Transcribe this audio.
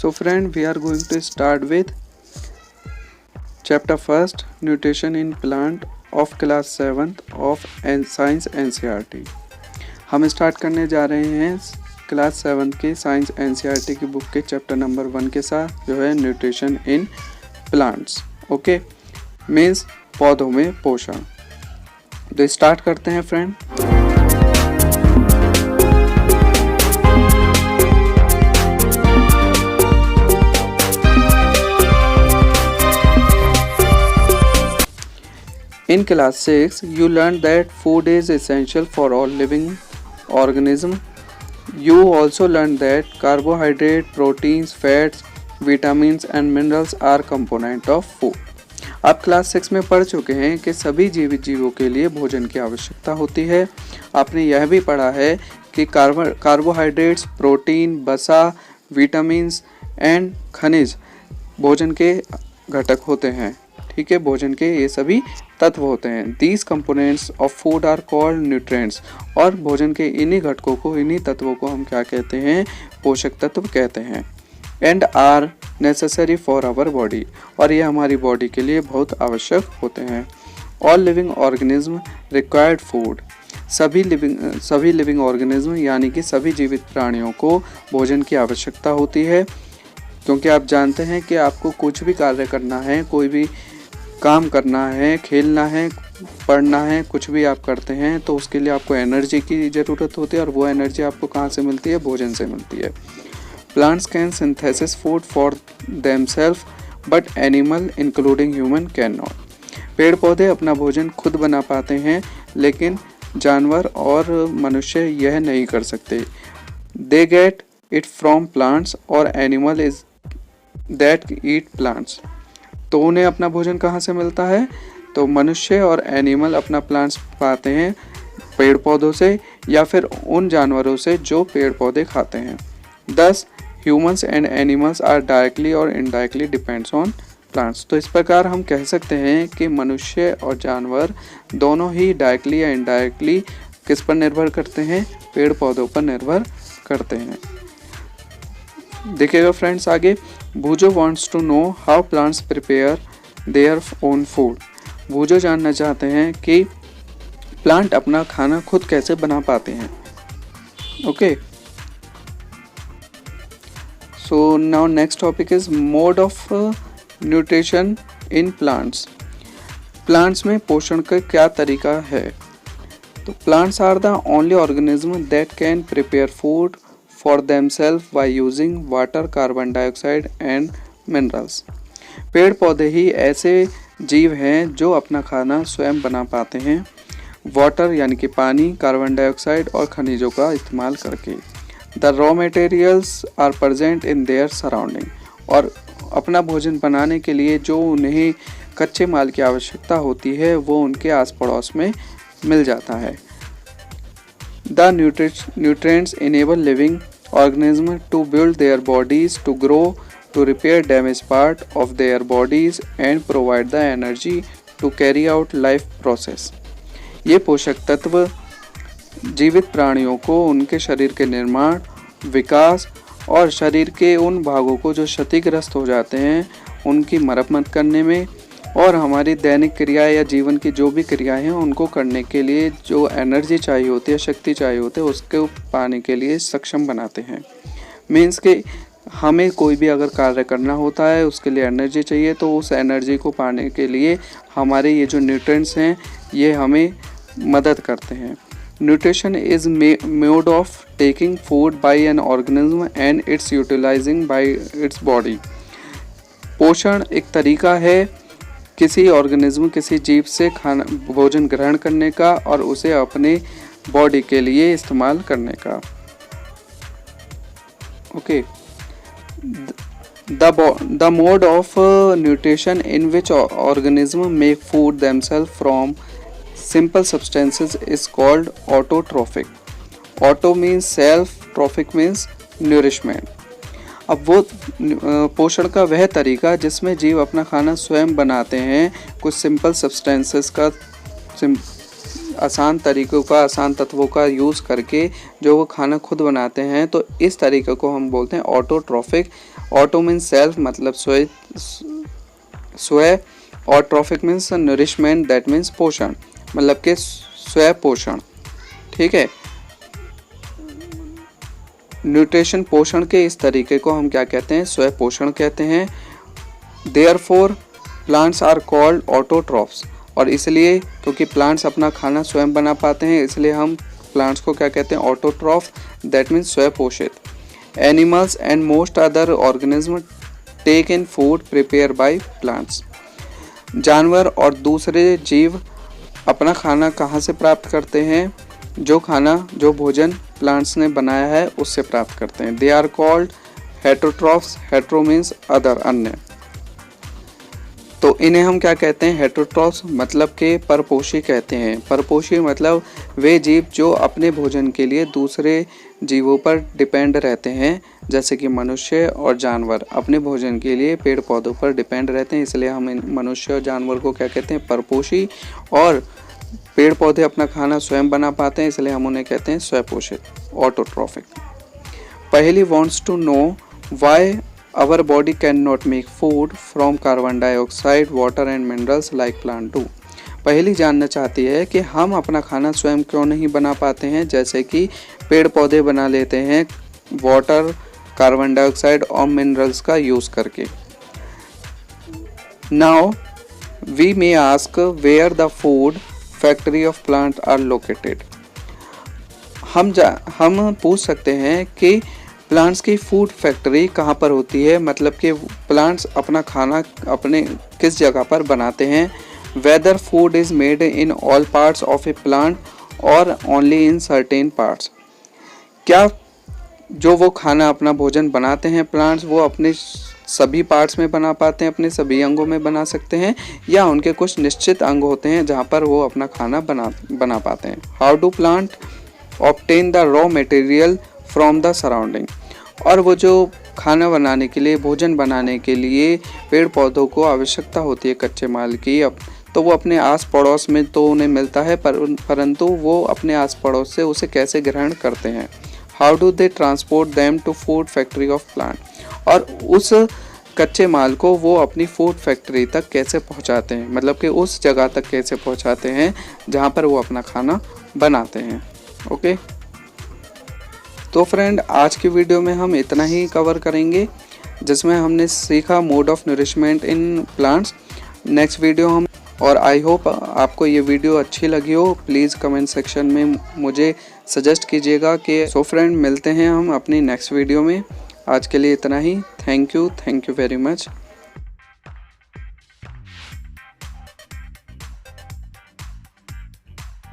So friend, we are going to start with chapter first, nutrition in plant of class 7th of science NCERT। हम start करने जा रहे हैं class 7 के science NCERT की book के चैप्टर नंबर 1 के साथ, जो है nutrition in plants. Okay, means पौधों में पोषण। तो स्टार्ट करते हैं friend. In class 6, you learned that food is essential for all living organisms. You also learned that carbohydrate, proteins, fats, vitamins and minerals are component of food. आप class 6 में पढ़ चुके हैं कि सभी जीवित जीवों के लिए भोजन की आवश्यकता होती है। आपने यह भी पढ़ा है कि कार्बोहाइड्रेट्स, प्रोटीन, वसा, विटामिन्स एंड खनिज भोजन के घटक होते हैं। ठीक है, भोजन के ये सभी तत्व होते हैं। These components of food are called nutrients. और भोजन के इन्हीं घटकों को, इन्हीं तत्वों को हम क्या कहते हैं? पोषक तत्व कहते हैं। And are necessary for our body. और ये हमारी बॉडी के लिए बहुत आवश्यक होते हैं। All living organism required food. सभी लिविंग ऑर्गेनिज्म यानी कि सभी जीवित प्राणियों को भोजन की आवश्यकता होती है, क्योंकि आप जानते हैं कि आपको कुछ भी कार्य करना है, कोई भी काम करना है, खेलना है, पढ़ना है, कुछ भी आप करते हैं तो उसके लिए आपको एनर्जी की ज़रूरत होती है। और वो एनर्जी आपको कहाँ से मिलती है? भोजन से मिलती है। Plants can synthesis food for themselves but animal including human can not. पेड़ पौधे अपना भोजन खुद बना पाते हैं, लेकिन जानवर और मनुष्य यह नहीं कर सकते। They get it from plants और animal is that eat plants. तो उन्हें अपना भोजन कहाँ से मिलता है? तो मनुष्य और एनिमल अपना प्लांट्स पाते हैं पेड़ पौधों से, या फिर उन जानवरों से जो पेड़ पौधे खाते हैं। Thus humans and animals are directly or indirectly depends on plants. तो इस प्रकार हम कह सकते हैं कि मनुष्य और जानवर दोनों ही डायरेक्टली या इनडायरेक्टली किस पर निर्भर करते हैं? पेड़ पौधों पर निर्भर करते हैं। देखिएगा फ्रेंड्स आगे, Bhujo wants to know how plants prepare their own food. Bhujo जानना चाहते हैं कि प्लांट अपना खाना खुद कैसे बना पाते हैं। Okay, so now next topic is mode of nutrition in plants. Plants में पोषण का क्या तरीका है? तो plants are the only organism that can prepare food for themselves by using water, carbon dioxide and minerals। पेड़ पौधे ही ऐसे जीव हैं जो अपना खाना स्वयं बना पाते हैं, वाटर यानी कि पानी, कार्बन डाइऑक्साइड और खनिजों का इस्तेमाल करके। The raw materials are present in their surrounding. और अपना भोजन बनाने के लिए जो उन्हें कच्चे माल की आवश्यकता होती है वो उनके आस पड़ोस में मिल जाता है। The nutrients enable living organisms to build their bodies, to grow, to repair damaged part of their bodies and provide the energy to carry out life process। ये पोषक तत्व जीवित प्राणियों को उनके शरीर के निर्माण, विकास और शरीर के उन भागों को जो क्षतिग्रस्त हो जाते हैं उनकी मरम्मत करने में, और हमारी दैनिक क्रिया या जीवन की जो भी क्रियाएं हैं उनको करने के लिए जो एनर्जी चाहिए होती है, शक्ति चाहिए होती है, उसको पाने के लिए सक्षम बनाते हैं। मीन्स कि हमें कोई भी अगर कार्य करना होता है उसके लिए एनर्जी चाहिए, तो उस एनर्जी को पाने के लिए हमारे ये जो न्यूट्रिएंट्स हैं ये हमें मदद करते हैं। Nutrition is mode of taking food by an organism and its utilising by its body. पोषण एक तरीका है किसी ऑर्गेनिज्म, किसी जीव से खाना भोजन ग्रहण करने का और उसे अपने बॉडी के लिए इस्तेमाल करने का। Okay, the mode of nutrition in which organism make food themselves from simple substances is called autotrophic. Auto means self, trophic means nourishment. अब वो पोषण का वह तरीका जिसमें जीव अपना खाना स्वयं बनाते हैं, कुछ सिंपल सब्सटेंसेस का, आसान तरीक़ों का, आसान तत्वों का यूज़ करके जो वो खाना खुद बनाते हैं, तो इस तरीके को हम बोलते हैं ऑटोट्रॉफिक। ऑटो मीन्स सेल्फ मतलब स्वयं, और trophic means nourishment that means पोषण मतलब कि स्वयं पोषण। ठीक है, न्यूट्रिशन पोषण के इस तरीके को हम क्या कहते हैं, स्वयं पोषण कहते हैं। Therefore plants are called autotrophs, और इसलिए क्योंकि प्लांट्स अपना खाना स्वयं बना पाते हैं इसलिए हम प्लांट्स को क्या कहते हैं, ऑटोट्रॉफ दैट मीन्स स्वयं पोषित। Animals and most other organism take in food prepare by plants, जानवर और दूसरे जीव अपना खाना कहाँ से प्राप्त करते हैं, जो भोजन प्लांट्स ने बनाया है उससे प्राप्त करते हैं। They are called heterotrophs, hetero means other अन्य, तो इन्हें हम क्या कहते हैं, हेटरोट्रॉफ्स मतलब के परपोषी कहते हैं। परपोषी मतलब वे जीव जो अपने भोजन के लिए दूसरे जीवों पर डिपेंड रहते हैं, जैसे कि मनुष्य और जानवर अपने भोजन के लिए पेड़ पौधों पर डिपेंड रहते हैं, इसलिए हम इन मनुष्य और जानवर को क्या कहते हैं, परपोषी। और पेड़ पौधे अपना खाना स्वयं बना पाते हैं इसलिए हम उन्हें कहते हैं स्वयंपोषित, ऑटोट्रॉफिक। पहली wants to know why our body cannot make food from carbon dioxide, water and minerals like plant do। पहली जानना चाहती है कि हम अपना खाना स्वयं क्यों नहीं बना पाते हैं, जैसे कि पेड़ पौधे बना लेते हैं वाटर, कार्बन डाइऑक्साइड और मिनरल्स का यूज़ करके। Now we may ask where the food factory of plant are located. हम पूछ सकते हैं कि प्लांट्स की फूड फैक्ट्री कहाँ पर होती है, मतलब कि प्लांट्स अपना खाना अपने किस जगह पर बनाते हैं। Whether food is made in all parts of a plant or only in certain parts, क्या जो वो खाना अपना भोजन बनाते हैं प्लांट्स वो अपने सभी पार्ट्स में बना पाते हैं, अपने सभी अंगों में बना सकते हैं, या उनके कुछ निश्चित अंग होते हैं जहाँ पर वो अपना खाना बना पाते हैं। How do plant obtain the raw material from the surrounding, और वो जो खाना बनाने के लिए, भोजन बनाने के लिए पेड़ पौधों को आवश्यकता होती है कच्चे माल की, तो वो अपने आस पड़ोस में तो उन्हें मिलता है परंतु वो अपने आस पड़ोस से उसे कैसे ग्रहण करते हैं। How do they transport them to food factory of plant, और उस कच्चे माल को वो अपनी फूड फैक्ट्री तक कैसे पहुंचाते हैं, मतलब कि उस जगह तक कैसे पहुंचाते हैं जहां पर वो अपना खाना बनाते हैं। ओके, तो फ्रेंड आज की वीडियो में हम इतना ही कवर करेंगे जिसमें हमने सीखा mode of nourishment in plants. Next video हम, और आई होप आपको ये वीडियो अच्छी लगी हो, प्लीज़ कमेंट सेक्शन में मुझे सजेस्ट कीजिएगा कि सो फ्रेंड मिलते हैं हम अपनी नेक्स्ट वीडियो में। आज के लिए इतना ही। Thank you very much.